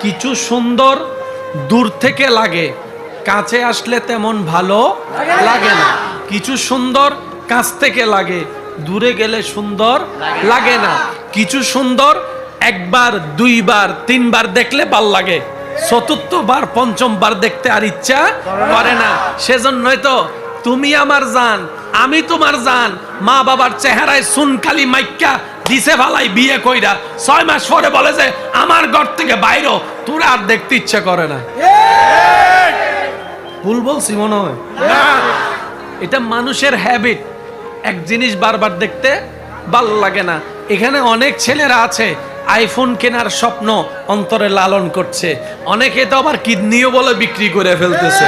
কিছু সুন্দর দূর থেকে লাগে, কাছে আসলে তেমন ভালো লাগে না। কিছু সুন্দর কাছ থেকে লাগে, দূরে গেলে সুন্দর লাগে না। কিছু সুন্দর একবার, দুইবার, তিনবার দেখলে ভাল লাগে, চতুর্থবার, পঞ্চমবার দেখতে আর ইচ্ছা করে না। সেজন্যই তো তুমি আমার জান, আমি তোমার জান। মা বাবার চেহারায় সুনকালি মাইক্কা দিছে ভালাই বিয়ে কইরা 6 মাস পরে বলে যে আমার ঘর থেকে বাইরে, তোর আর দেখতে ইচ্ছা করে না। ভুল বলছি মনে হয়? এটা মানুষের হ্যাবিট। এক জিনিস বারবার দেখতে ভাল লাগে না। এখানে অনেক ছেলেরা আছে আইফোন কেনার স্বপ্ন অন্তরে লালন করছে, অনেকে তো আবার কিডনিও বলে বিক্রি করে ফেলতেছে,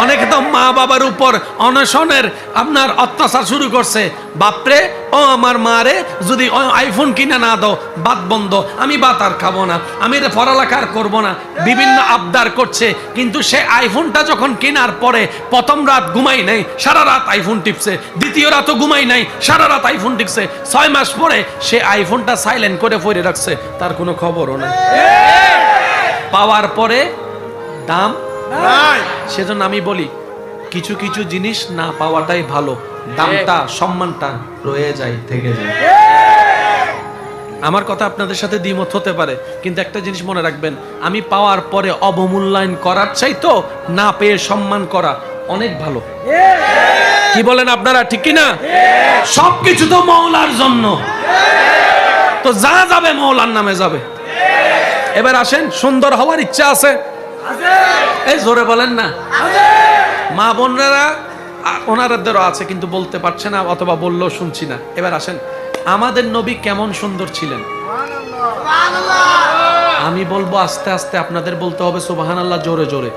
অনেকে তো মা বাবার উপর অনশনের আপনার অত্যাচার শুরু করছে। বাপরে, ও আমার মারে যদি আইফোন কিনে না দাও ভাত বন্ধ, আমি ভাত আর খাবো না, আমি পড়ালেখা আর করবো না, বিভিন্ন আবদার করছে। কিন্তু সে আইফোনটা যখন কেনার পরে প্রথম রাত ঘুমাই নাই, সারা রাত আইফোন টিপছে, দ্বিতীয় রাতও ঘুমাই নাই, সারা রাত আইফোন টিপছে। 6 মাস পরে সে আইফোনটা সাইলেন্ট করে পড়ে রাখছে, তার কোনো খবরও নাই। পাওয়ার পরে দাম নাই। সেজন্য আমি বলি কিছু কিছু জিনিস না পাওয়াটাই ভালো, দামটা সম্মানটা রয়ে যায়, থেকে যায়। আমার কথা আপনাদের সাথে দ্বিমত হতে পারে, কিন্তু একটা জিনিস মনে রাখবেন, আমি পাওয়ার পরে অবমূল্যায়ন করার চাইতো না পেয়ে সম্মান করা অনেক ভালো। কি বলেন আপনারা, ঠিক কি না? সবকিছু তো মওলার জন্য, তো যা যাবে মওলার নামে যাবে। এবার আসেন, সুন্দর হওয়ার ইচ্ছা আছে? এই জোরে বলেন না। মা বোনেরা ওনারাদেরও আছে, কিন্তু বলতে পারছে না, অথবা বললেও শুনছি না। এবার আসেন, আমাদের নবী কেমন সুন্দর ছিলেন? আমি বলবো আস্তে আস্তে, আপনাদের বলতে হবে সুবহানাল্লাহ জোরে জোরে।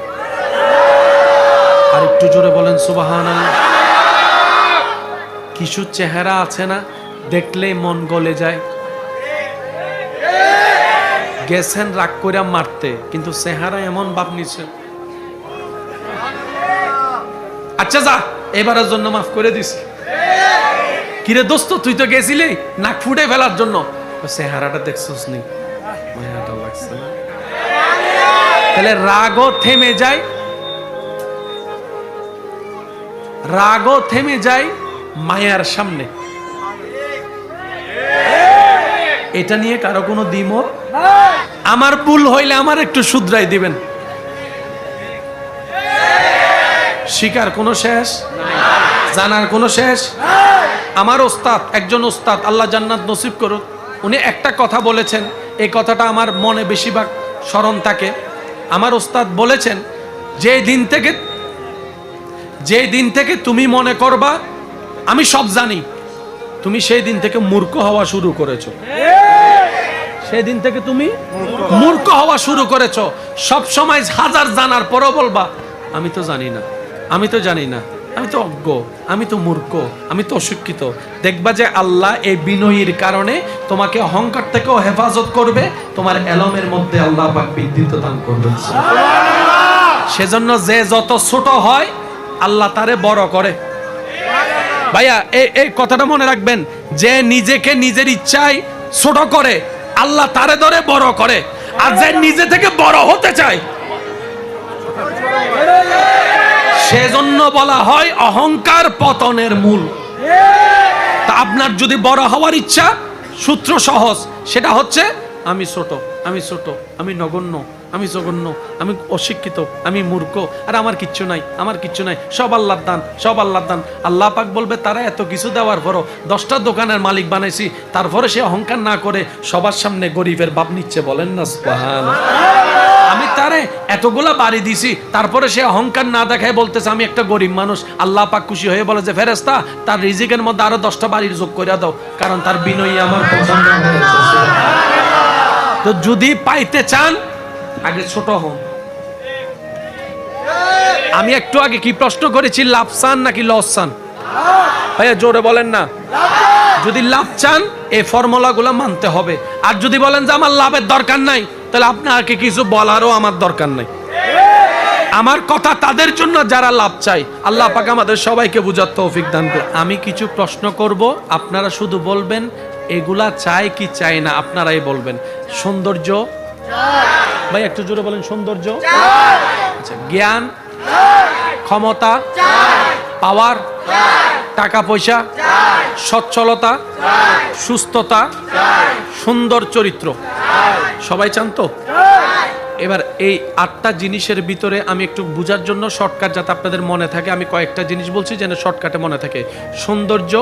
আর একটু জোরে বলেন সুবহানাল্লাহ। কিছু চেহারা আছে না, দেখলেই মন গলে যায়। গেছেন রাগ করে মারতে, কিন্তু চেহারা এমন ভাব নিছে, আচ্ছা যা এবারের জন্য মাফ করে দিছি। কিরে দোস্ত, তুই তো গেছিলি নাক ফুটে ফেলার জন্য, চেহারাটা দেখছস নি, মায়াটা লাগছে না? তাহলে রাগও থেমে যায়, রাগও থেমে যায় মায়ার সামনে। এটা নিয়ে কারো কোনো দ্বিমত? আমার ভুল হইলে আমার একটু শুধরাই দিবেন। শিকার কোনো শেষ, জানার কোনো শেষ। আমার ওস্তাদ, একজন ওস্তাদ, আল্লাহ জান্নাত নসিব করুক, উনি একটা কথা বলেছেন, এই কথাটা আমার মনে বেশিরভাগ স্মরণ থাকে। আমার ওস্তাদ বলেছেন, যে দিন থেকে তুমি মনে করবা আমি সব জানি, তুমি সেই দিন থেকে মূর্খ হওয়া শুরু করেছো। সেই দিন থেকে তুমি মূর্খ হওয়া শুরু করেছো। সব সময় হাজার জানার পরও বলবা আমি তো জানি না, আমি তো জানি না, আমি তো অজ্ঞ, আমি তো মূর্খ, আমি তো অশিক্ষিত। দেখবা যে আল্লাহ এই বিনয়ীর কারণে তোমাকে অহংকার থেকেও হেফাজত করবে, তোমার এলমের মধ্যে আল্লাহ পাক বিদ্যুৎ দান করবে। সেজন্য যে যত ছোট হয় আল্লাহ তারে বড় করে। ভাইয়া এই কথাটা মনে রাখবেন, যে নিজেকে নিজের ইচ্ছায় ছোট করে আল্লাহ তারে ধরে বড় করে, আর যে নিজে থেকে বড় হতে চায়, সেজন্য বলা হয় অহংকার পতনের মূল। তা আপনার যদি বড় হওয়ার ইচ্ছা, সূত্র সহজ, সেটা হচ্ছে আমি ছোট, আমি ছোট, আমি নগণ্য, আমি জঘন্য, আমি অশিক্ষিত, আমি মূর্খ, আর আমার কিচ্ছু নাই, আমার কিচ্ছু নাই, সব আল্লাহর দান, সব আল্লাহর দান। আল্লাহ পাক বলবে তারা এত কিছু দেওয়ার পরও 10টা দোকানের মালিক বানাইছি, তারপরে সে অহংকার না করে সবার সামনে গরিবের ভাব নিচ্ছে। বলেন না সুবহানাল্লাহ। আমি তারে এতগুলা বাড়ি দিছি, তারপরে সে অহংকার না দেখায় বলতেছে আমি একটা গরিব মানুষ। আল্লাহ পাক খুশি হয়ে বলে যে ফেরেশতা, তার রিজিকের মধ্যে আরো 10টা বাড়ির যোগ করে দাও, কারণ তার বিনয়ী আমার পছন্দ হয়েছে। তো যদি পাইতে চান আগে ছোট হন। আমি একটু আগে কি প্রশ্ন করেছি, লাভ চান নাকি লস চান? ভাইয়া জোরে বলেন না। যদি লাভ চান এই ফর্মুলাগুলো মানতে হবে, আর যদি বলেন যে আমার লাভের দরকার নাই, তাহলে আপনাকে কিছু বলারও আমার দরকার নাই। আমার কথা তাদের জন্য যারা লাভ চাই। আল্লাহ পাক আমাদের সবাইকে বুঝার তৌফিক দান করুন। আমি কিছু প্রশ্ন করব, আপনারা শুধু বলবেন এগুলা চাই কি চাই না, আপনারাই বলবেন। সৌন্দর্য ভাই একটু জোরে বলেন। সৌন্দর্য, আচ্ছা, জ্ঞান, ক্ষমতা, পাওয়ার, টাকা পয়সা, সচ্ছলতা, সুস্থতা, সুন্দর চরিত্র, সবাই চান তো? এবার এই 8টা জিনিসের ভিতরে আমি একটু বোঝার জন্য শর্টকাট যাতে আপনাদের মনে থাকে, আমি কয়েকটা জিনিস বলছি যেন শর্টকাটে মনে থাকে। সৌন্দর্য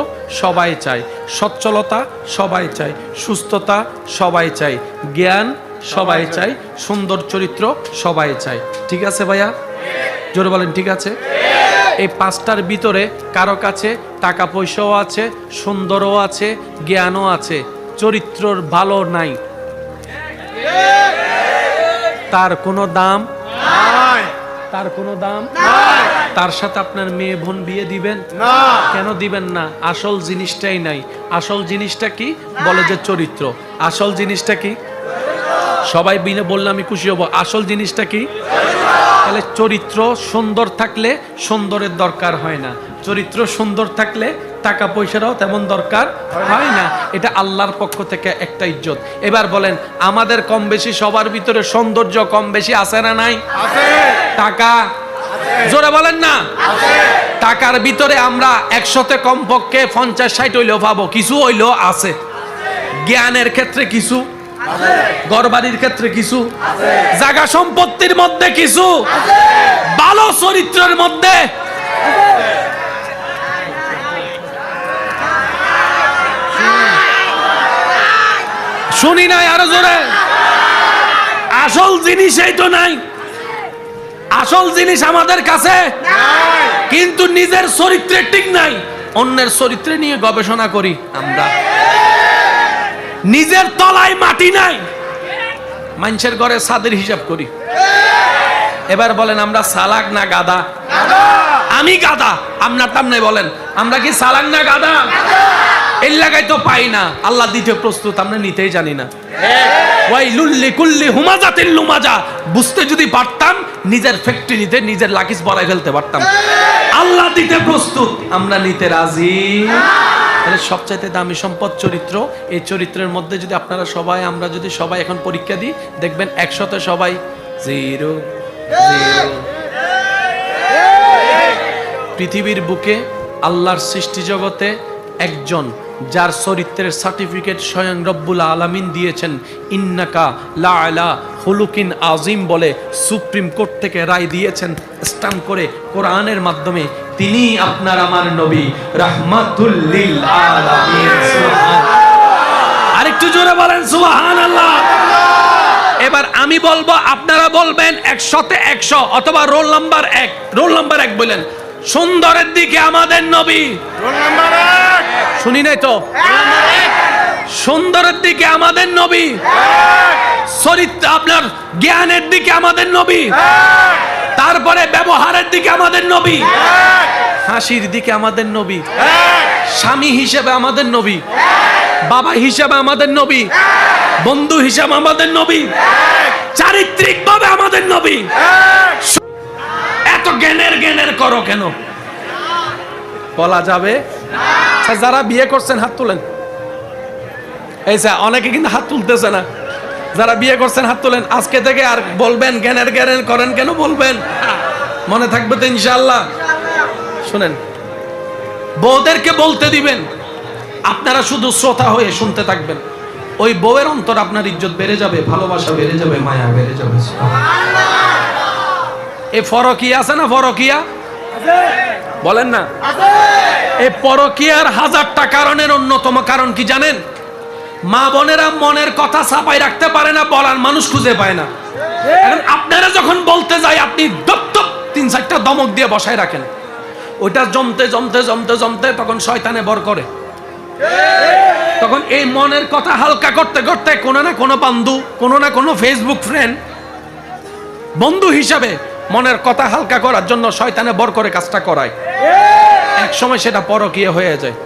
সবাই চায়, সচ্ছলতা সবাই চায়, সুস্থতা সবাই চায়, জ্ঞান সবাই চায়, সুন্দর চরিত্র সবাই চায়। ঠিক আছে ভাইয়া? জোরে বলেন ঠিক আছে। এই 5টার ভিতরে কারো কাছে টাকা পয়সাও আছে, সুন্দরও আছে, জ্ঞানও আছে, চরিত্রর ভালো নাই, তার কোনো দাম নাই, তার কোনো দাম নাই। তার সাথে আপনার মেয়ে বোন বিয়ে দিবেন না? কেন দিবেন না? আসল জিনিসটাই নাই। আসল জিনিসটা কি? বলে যে চরিত্র। আসল জিনিসটা কি? সবাই বিনে বললে আমি খুশি হব। আসল জিনিসটা কি? তাহলে চরিত্র সুন্দর থাকলে সুন্দরের দরকার হয় না, চরিত্র সুন্দর থাকলে টাকা পয়সারও তেমন দরকার হয় না। এটা আল্লাহর পক্ষ থেকে একটা ইজ্জত। এবার বলেন, আমাদের কম বেশি সবার ভিতরে সৌন্দর্য কম বেশি আছে না নাই? টাকা, জোরে বলেন না। টাকার ভিতরে আমরা 100তে কমপক্ষে 50-60 হইলেও পাবো, কিছু হইলেও আছে। জ্ঞানের ক্ষেত্রে কিছু, ঘরবাড়ির ক্ষেত্রে কিছু, জায়গা সম্পত্তির মধ্যে কিছু, ভালো চরিত্রের মধ্যে শুনি নাই, আরো জোরে। আসল জিনিসই তো নাই। আসল জিনিস আমাদের কাছে কিন্তু নিজের চরিত্রে ঠিক নাই। অন্যের চরিত্রে নিয়ে গবেষণা করি আমরা, নিজের তলায় মাটি নাই, মানুষের ঘরে ছাদের হিসাব করি। এবার বলেন, আমরা চালাক না গাধা? আমি গাধা, আপনার টামনে বলেন আমরা কি চালাক না গাধা? এই লাগাই তো পাই না, আল্লাহ দিতে প্রস্তুত, আমরা নিতেই জানি না। ওয়াইলুল লিকুল্লি হুমাজাতিল লুমাজা, বুঝতে যদি পারতাম নিজের ফ্যাক্টরিতে নিজের লাকিস বড়াই ফেলতে পারতাম। আল্লাহ দিতে প্রস্তুত, আমরা নিতে রাজি। তাহলে সবচাইতে দামি সম্পদ চরিত্র। এই চরিত্রের মধ্যে যদি আপনারা সবাই, আমরা যদি সবাই এখন পরীক্ষা দিই, দেখবেন 100তে সবাই 0 0। পৃথিবীর বুকে আল্লাহর সৃষ্টি জগতে একজন যার চরিত্রের সার্টিফিকেট স্বয়ং রব্বুল আলামিন দিয়েছেন, ইন্নাকা লা আলা খুলুকিন আজিম বলে সুপ্রিম কোর্ট থেকে রায় দিয়েছেন স্ট্যাম্প করে কোরআনের মাধ্যমে, তিনি আপনার আমার নবী রাহমাতুল লিল আলামিন। আরেকটু জোরে বলেন সুবহানাল্লাহ। এবার আমি বলবো, আপনারা বলবেন 100তে 100 অথবা রোল নাম্বার 1, রোল নাম্বার 1 বলেন। সুন্দরের দিকে আমাদের নবী, রোল নাম্বার 1। শুনি নাই তো? সুন্দরের দিকে আমাদের নবী, চরিত্র আপনার জ্ঞানের দিকে আমাদের নবী, তারপরে ব্যবহারের দিকে আমাদের নবী, হাসির দিকে আমাদের নবী, স্বামী হিসেবে আমাদের নবী, বাবা হিসেবে আমাদের নবী, বন্ধু হিসেবে আমাদের নবী, চারিত্রিকভাবে আমাদের নবী। এত জ্ঞানের করো কেন? বলা যাবে? যারা বিয়ে করছেন হাত তুলেন। এই অনেকে কিন্তু হাত তুলতেছে না। যারা বিয়ে করছেন হাত তুলেন। আজকে থেকে আর বলবেন জ্ঞানের করেন কেন বলবেন, মনে থাকবে তো ইনশাআল্লাহ। শুনেন, বউদেরকে বলতে দিবেন, আপনারা শুধু শ্রোতা হয়ে শুনতে থাকবেন। ওই বউয়ের অন্তর আপনার ইজ্জত বেড়ে যাবে, ভালোবাসা বেড়ে যাবে, মায়া বেড়ে যাবে। এই ফরকিয়া আছে না? ফরকিয়া বলেন না? এই পরকিয়ার 1000টা কারণের অন্যতম কারণ কি জানেন? মা বোনেরা মনের কথা চাপাই রাখতে পারে না, বলার মানুষ খুঁজে পায় না। এখন আপনারা যখন বলতে যাই, আপনি দপ 3-4টা দমক দিয়ে বসায় রাখেন। ওইটা জমতে তখন শয়তানে বর করে। তখন এই মনের কথা হালকা করতে করতে কোনো না কোনো বন্ধু, কোনো না কোনো ফেসবুক ফ্রেন্ড বন্ধু হিসাবে মনের কথা হালকা করার জন্য শয়তানে বর করে কাজটা করায়। এক সময় সেটা পরকীয়া হয়ে যায়।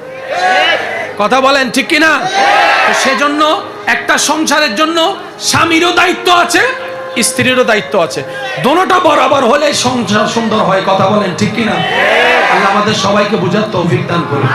কথা বলেন ঠিক কিনা? সেজন্য একটা সংসারের জন্য স্বামীরও দায়িত্ব আছে, স্ত্রীরও দায়িত্ব আছে। দোনোটা বরাবর হলে সংসার সুন্দর হয়। কথা বলেন ঠিক কিনা? আল্লাহ আমাদের সবাইকে বুঝার তৌফিক দান করুন।